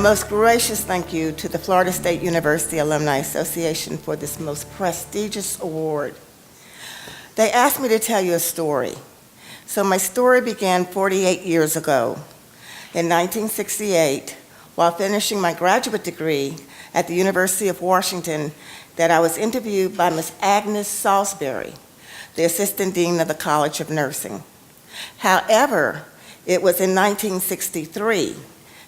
most gracious thank you to the Florida State University Alumni Association for this most prestigious award. They asked me to tell you a story. So my story began 48 years ago, in 1968, while finishing my graduate degree at the University of Washington, that I was interviewed by Ms. Agnes Salisbury, the Assistant Dean of the College of Nursing. However, it was in 1963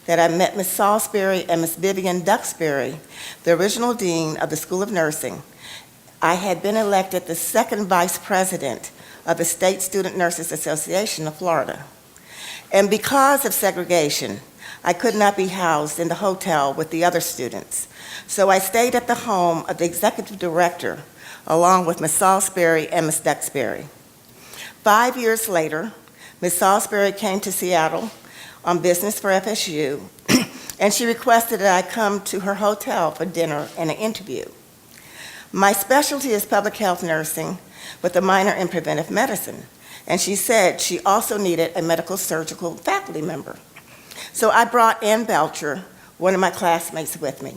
that I met Ms. Salisbury and Ms. Vivian Duxbury, the original Dean of the School of Nursing. I had been elected the second Vice President of the State Student Nurses Association of Florida. And because of segregation, I could not be housed in the hotel with the other students. So I stayed at the home of the executive director, along with Ms. Salisbury and Ms. Duxbury. 5 years later, Ms. Salisbury came to Seattle on business for FSU, and she requested that I come to her hotel for dinner and an interview. My specialty is public health nursing with a minor in preventive medicine, and she said she also needed a medical surgical faculty member. So I brought Ann Belcher, one of my classmates, with me.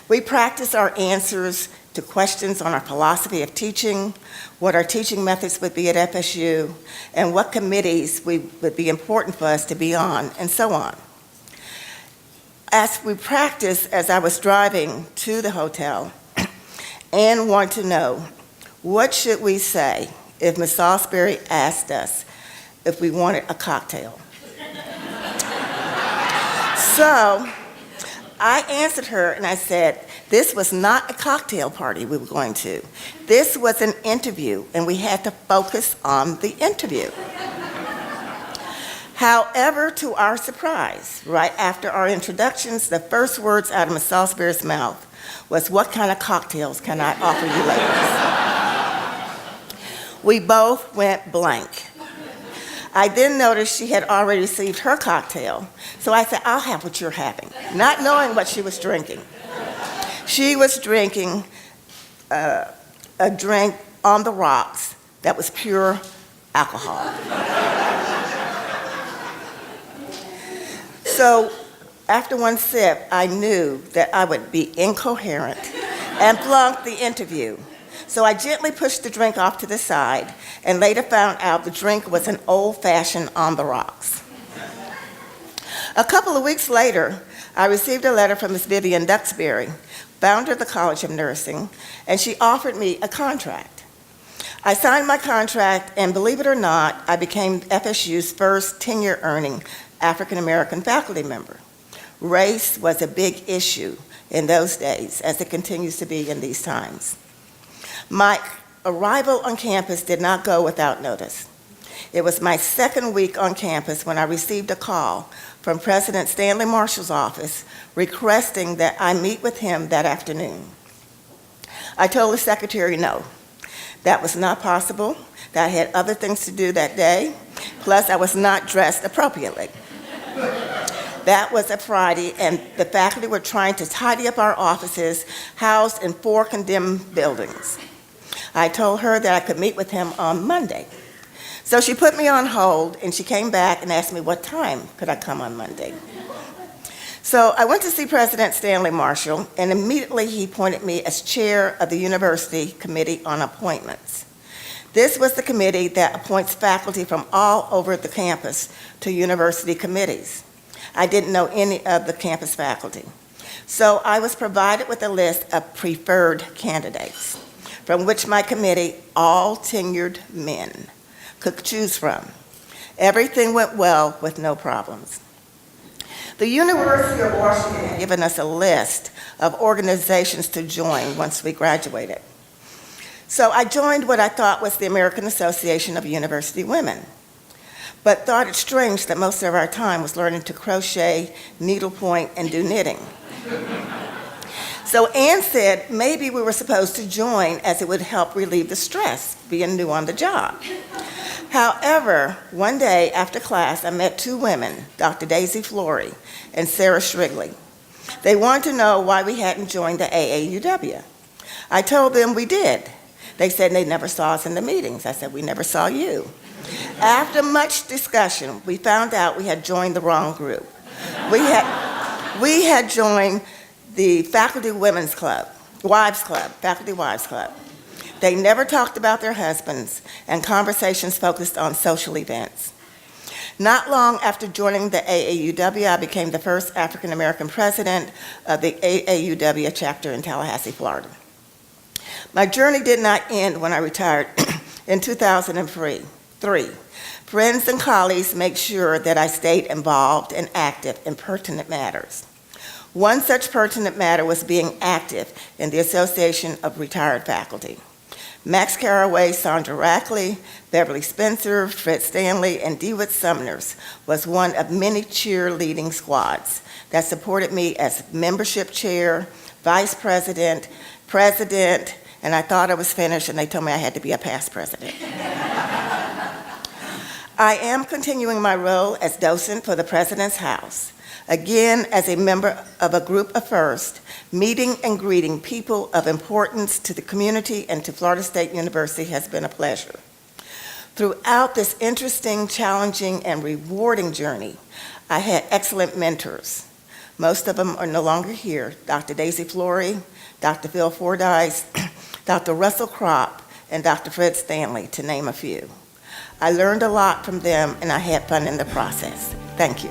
We practiced our answers to questions on our philosophy of teaching, what our teaching methods would be at FSU, and what committees would be important for us to be on, and so on. As we practiced, as I was driving to the hotel, Ann wanted to know, what should we say if Ms. Salisbury asked us if we wanted a cocktail? So I answered her and I said, this was not a cocktail party we were going to. This was an interview, and we had to focus on the interview. However, to our surprise, right after our introductions, the first words out of Ms. Salisbury's mouth was, what kind of cocktails can I offer you ladies? We both went blank. I then noticed she had already received her cocktail, so I said, I'll have what you're having, not knowing what she was drinking. She was drinking a drink on the rocks that was pure alcohol. So after one sip, I knew that I would be incoherent and flunk the interview. So I gently pushed the drink off to the side and later found out the drink was an old-fashioned on the rocks. A couple of weeks later, I received a letter from Ms. Vivian Duxbury, founder of the College of Nursing, and she offered me a contract. I signed my contract, and believe it or not, I became FSU's first tenure-earning African-American faculty member. Race was a big issue in those days, as it continues to be in these times. My arrival on campus did not go without notice. It was my second week on campus when I received a call from President Stanley Marshall's office requesting that I meet with him that afternoon. I told the secretary no, that was not possible, that I had other things to do that day, plus I was not dressed appropriately. That was a Friday, and the faculty were trying to tidy up our offices housed in 4 condemned buildings. I told her that I could meet with him on Monday. So she put me on hold, and she came back and asked me what time could I come on Monday. So I went to see President Stanley Marshall, and immediately he appointed me as chair of the University Committee on Appointments. This was the committee that appoints faculty from all over the campus to university committees. I didn't know any of the campus faculty. So I was provided with a list of preferred candidates, from which my committee, all tenured men, could choose from. Everything went well with no problems. The University of Washington had given us a list of organizations to join once we graduated. So I joined what I thought was the American Association of University Women, but thought it strange that most of our time was learning to crochet, needlepoint, and do knitting. So Ann said maybe we were supposed to join as it would help relieve the stress being new on the job. However, one day after class, I met 2 women, Dr. Daisy Flory and Sarah Shrigley. They wanted to know why we hadn't joined the AAUW. I told them we did. They said they never saw us in the meetings. I said, we never saw you. After much discussion, we found out we had joined the wrong group. We We had joined the Faculty Women's Club, Wives Club, Faculty Wives Club. They never talked about their husbands, and conversations focused on social events. Not long after joining the AAUW, I became the first African American president of the AAUW chapter in Tallahassee, Florida. My journey did not end when I retired in 2003. Friends and colleagues made sure that I stayed involved and active in pertinent matters. One such pertinent matter was being active in the Association of Retired Faculty. Max Carraway, Sandra Rackley, Beverly Spencer, Fred Stanley, and DeWitt Sumners was one of many cheerleading squads that supported me as membership chair, vice president, president, and I thought I was finished, and they told me I had to be a past president. I am continuing my role as docent for the President's House, again as a member of a group of first, meeting and greeting people of importance to the community and to Florida State University has been a pleasure. Throughout this interesting, challenging, and rewarding journey, I had excellent mentors. Most of them are no longer here: Dr. Daisy Flory, Dr. Phil Fordyce, Dr. Russell Kropp, and Dr. Fred Stanley, to name a few. I learned a lot from them, and I had fun in the process. Thank you.